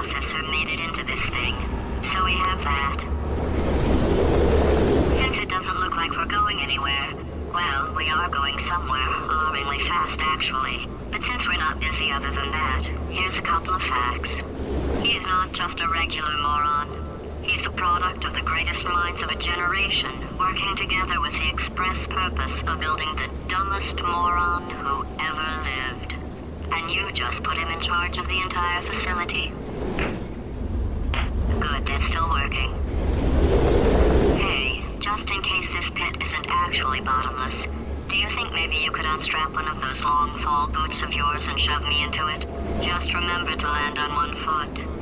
processor made it into this thing, so we have that. Since it doesn't look like we're going anywhere, well, we are going somewhere, alarmingly fast actually. But since we're not busy other than that, here's a couple of facts. He's not just a regular moron. He's the product of the greatest minds of a generation, working together with the express purpose of building the dumbest moron who ever lived. And you just put him in charge of the entire facility. Good, that's still working. Hey, just in case this pit isn't actually bottomless, do you think maybe you could unstrap one of those long fall boots of yours and shove me into it? Just remember to land on one foot.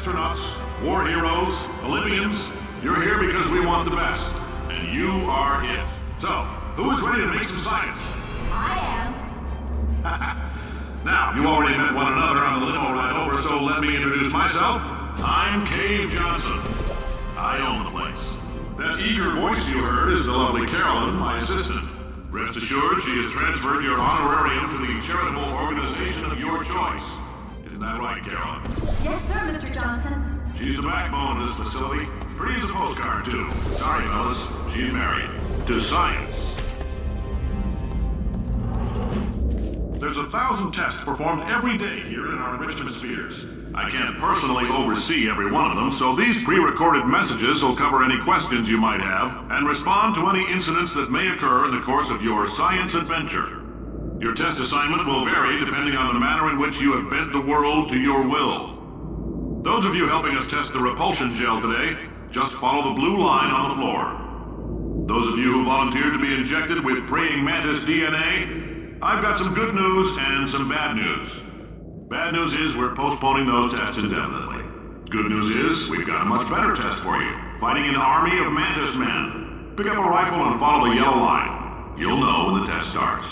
astronauts, war heroes, Olympians, you're here because we want the best. And you are it. So, who is ready to make some science? I am. Now, you already met one another on the limo ride over, so let me introduce myself. I'm Cave Johnson. I own the place. That eager voice you heard is the lovely Carolyn, my assistant. Rest assured, she has transferred your honorarium to the charitable organization of your choice. Isn't that right, Carolyn? Yes, sir, Mr. Johnson. She's the backbone of this facility. Pretty as a postcard, too. Sorry, fellas. She's married. To science. There's 1,000 tests performed every day here in our enrichment spheres. I can't personally oversee every one of them, so these pre-recorded messages will cover any questions you might have and respond to any incidents that may occur in the course of your science adventure. Your test assignment will vary depending on the manner in which you have bent the world to your will. Those of you helping us test the repulsion gel today, just follow the blue line on the floor. Those of you who volunteered to be injected with praying mantis DNA, I've got some good news and some bad news. Bad news is we're postponing those tests indefinitely. Good news is we've got a much better test for you. Fighting an army of mantis men. Pick up a rifle and follow the yellow line. You'll know when the test starts.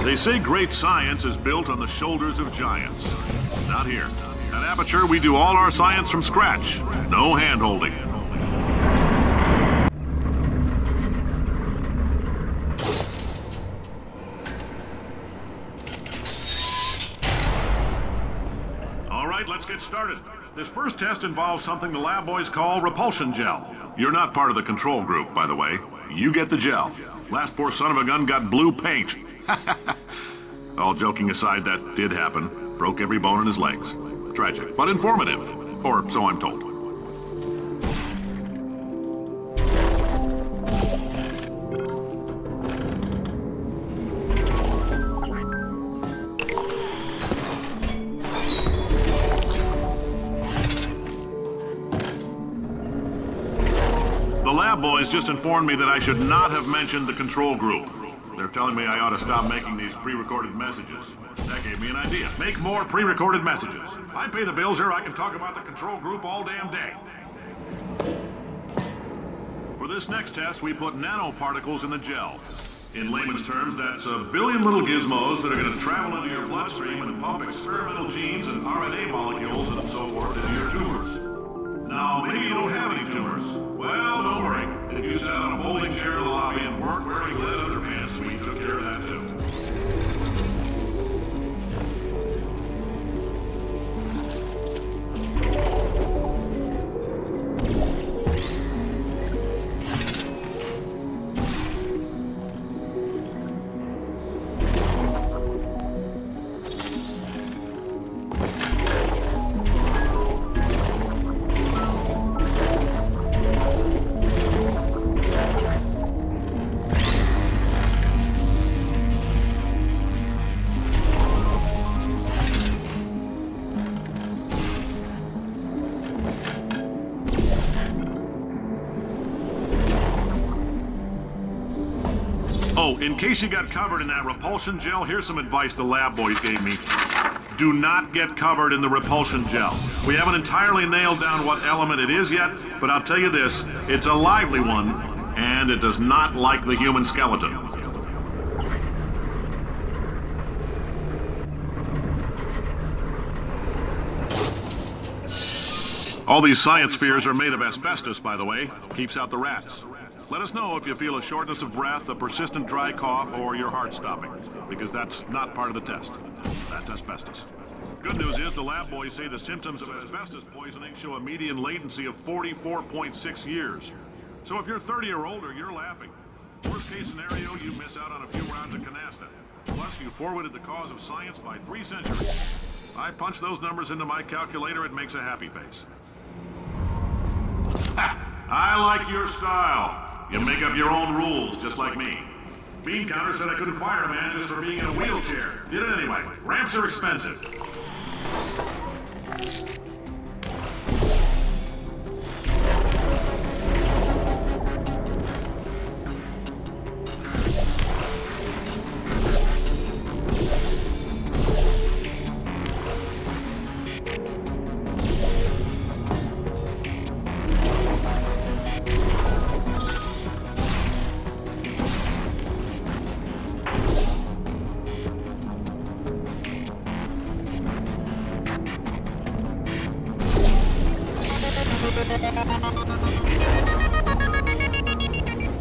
They say great science is built on the shoulders of giants. Not here. At Aperture, we do all our science from scratch. No hand-holding. All right, let's get started. This first test involves something the lab boys call repulsion gel. You're not part of the control group, by the way. You get the gel. Last poor son of a gun got blue paint. All joking aside, that did happen. Broke every bone in his legs. Tragic, but informative. Or so I'm told. The lab boys just informed me that I should not have mentioned the control group. They're telling me I ought to stop making these pre-recorded messages. That gave me an idea. Make more pre-recorded messages. I pay the bills here, I can talk about the control group all damn day. For this next test, we put nanoparticles in the gel. In layman's terms, that's a billion little gizmos that are going to travel into your bloodstream and pump experimental genes and RNA molecules and so forth into your tumors. Now, maybe you don't have any tumors. Well, don't worry. If you sat on a folding chair in the lobby and weren't wearing lead underpants, we took care of that too. Oh, in case you got covered in that repulsion gel, here's some advice the lab boys gave me. Do not get covered in the repulsion gel. We haven't entirely nailed down what element it is yet, but I'll tell you this, it's a lively one, and it does not like the human skeleton. All these science spheres are made of asbestos, by the way. Keeps out the rats. Let us know if you feel a shortness of breath, a persistent dry cough, or your heart stopping, because that's not part of the test. That's asbestos. Good news is the lab boys say the symptoms of asbestos poisoning show a median latency of 44.6 years. So if you're 30 or older, you're laughing. Worst case scenario, you miss out on a few rounds of canasta. Plus, you forwarded the cause of science by 3 centuries. I punch those numbers into my calculator, it makes a happy face. Ha! I like your style. You make up your own rules, just like me. Bean Counter said I couldn't fire a man just for being in a wheelchair. Did it anyway. Ramps are expensive.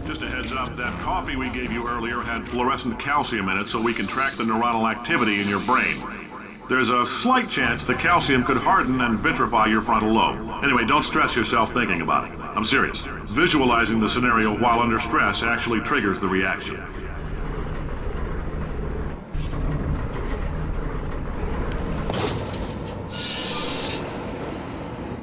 Just a heads up, that coffee we gave you earlier had fluorescent calcium in it so we can track the neuronal activity in your brain. There's a slight chance the calcium could harden and vitrify your frontal lobe. Anyway, don't stress yourself thinking about it. I'm serious. Visualizing the scenario while under stress actually triggers the reaction.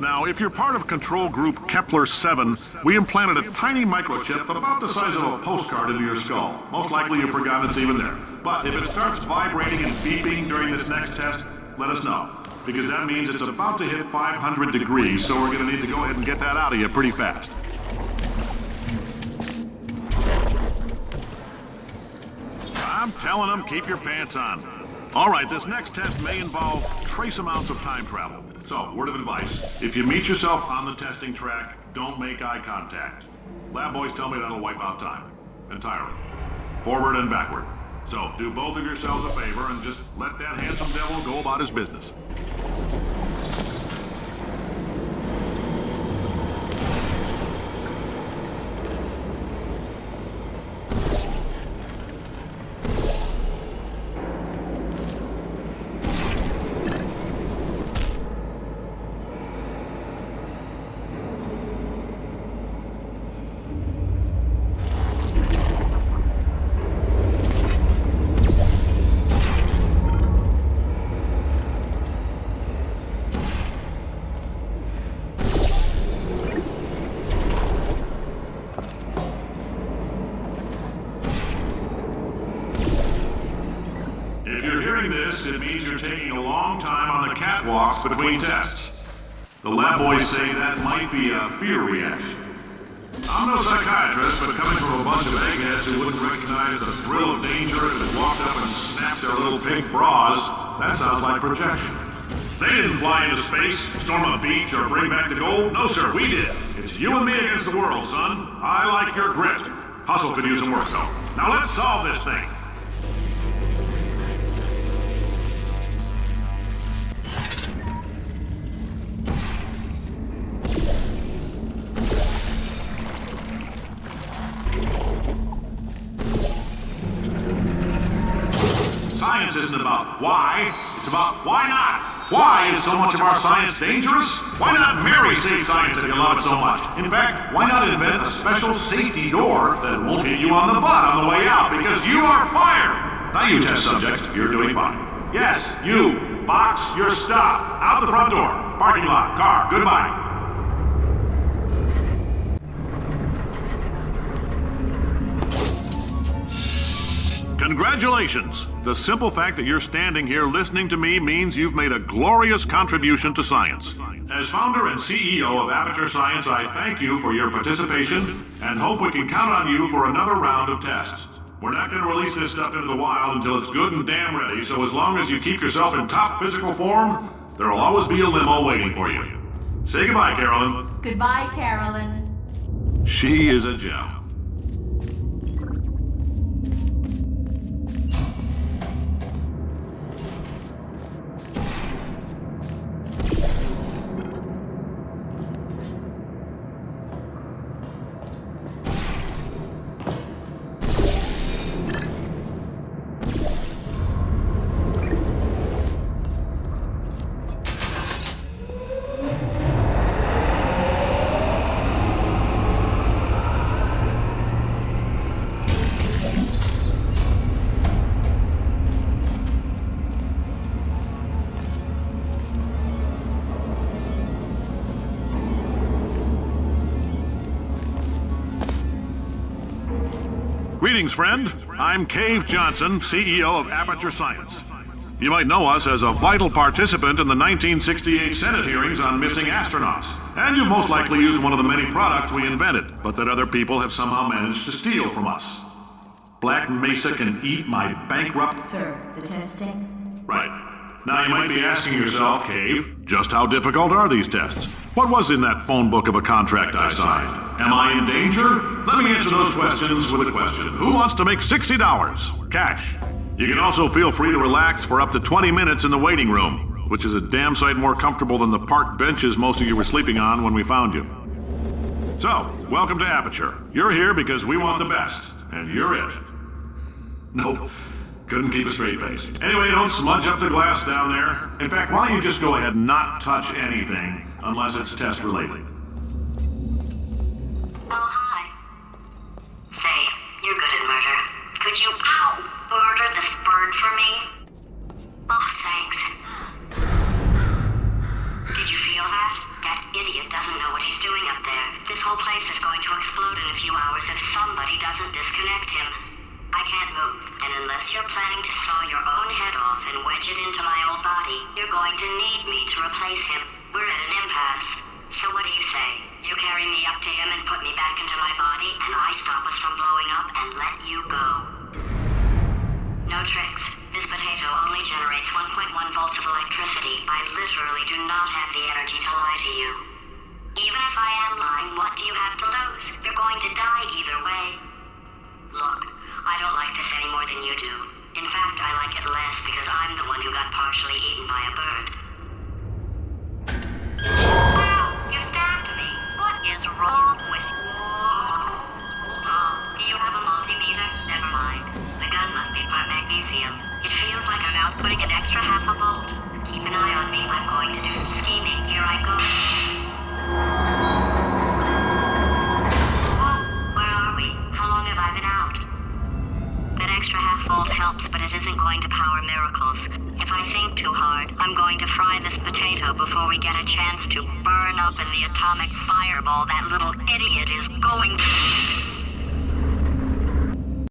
Now, if you're part of control group Kepler-7, we implanted a tiny microchip about the size of a postcard into your skull. Most likely you've forgotten it's even there. But if it starts vibrating and beeping during this next test, let us know. Because that means it's about to hit 500 degrees, so we're going to need to go ahead and get that out of you pretty fast. I'm telling them, keep your pants on. All right, this next test may involve trace amounts of time travel. So, word of advice, if you meet yourself on the testing track, don't make eye contact. Lab boys tell me that'll wipe out time. Entirely. Forward and backward. So, do both of yourselves a favor and just let that handsome devil go about his business. It means you're taking a long time on the catwalks between tests. The lab boys say that might be a fear reaction. I'm no psychiatrist, but coming from a bunch of eggheads who wouldn't recognize the thrill of danger if it walked up and snapped their little pink bras, that sounds like projection. They didn't fly into space, storm a beach, or bring back the gold. No, sir, we did. It's you and me against the world, son. I like your grit. Hustle could use some work, though. Now let's solve this thing. Science isn't about why, it's about why not. Why is so much of our science dangerous? Why not marry safe science if you love it so much? In fact, why not invent a special safety door that won't hit you on the butt on the way out because you are fired? Now you test subject, you're doing fine. Yes, you, box your stuff, out the front door, parking lot, car, goodbye. Congratulations! The simple fact that you're standing here listening to me means you've made a glorious contribution to science. As founder and CEO of Aperture Science, I thank you for your participation and hope we can count on you for another round of tests. We're not going to release this stuff into the wild until it's good and damn ready, so as long as you keep yourself in top physical form, there'll always be a limo waiting for you. Say goodbye, Carolyn. Goodbye, Carolyn. She is a gem. Greetings, friend. I'm Cave Johnson, CEO of Aperture Science. You might know us as a vital participant in the 1968 Senate hearings on missing astronauts. And you've most likely used one of the many products we invented, but that other people have somehow managed to steal from us. Black Mesa can eat my bankrupt... Sir, the testing? Right. Now you might be asking yourself, Cave, just how difficult are these tests? What was in that phone book of a contract I signed? Am I in danger? Let me answer those questions with a question. Who wants to make $60? Cash. You can also feel free to relax for up to 20 minutes in the waiting room, which is a damn sight more comfortable than the park benches most of you were sleeping on when we found you. So, welcome to Aperture. You're here because we want the best, and you're it. Nope. Couldn't keep a straight face. Anyway, don't smudge up the glass down there. In fact, why don't you just go ahead and not touch anything unless it's test related? Oh, hi. Say, you're good at murder. Could you, murder this bird for me? Oh, thanks. Did you feel that? That idiot doesn't know what he's doing up there. This whole place is going to explode in a few hours if somebody doesn't disconnect him. I can't move, and unless you're planning to saw your own head off and wedge it into my old body, you're going to need me to replace him. We're at an impasse. So what do you say? You carry me up to him and put me back into my body, and I stop us from blowing up and let you go. No tricks. This potato only generates 1.1 volts of electricity. I literally do not have the energy to lie to you. Even if I am lying, what do you have to lose? You're going to die either way. Look, I don't like this any more than you do. In fact, I like it less because I'm the one who got partially eaten by a bird. Wow, you stabbed me. What is wrong with you? Oh, do you have a multimeter? Never mind. The gun must be part magnesium. It feels like I'm outputting an extra half a volt. Keep an eye on me. I'm going to do some scheming. Here I go. Whoa, where are we? How long have I been out? That extra half volt helps, but it isn't going to power miracles. If I think too hard, I'm going to fry this potato before we get a chance to burn up in the atomic fireball that little idiot is going to...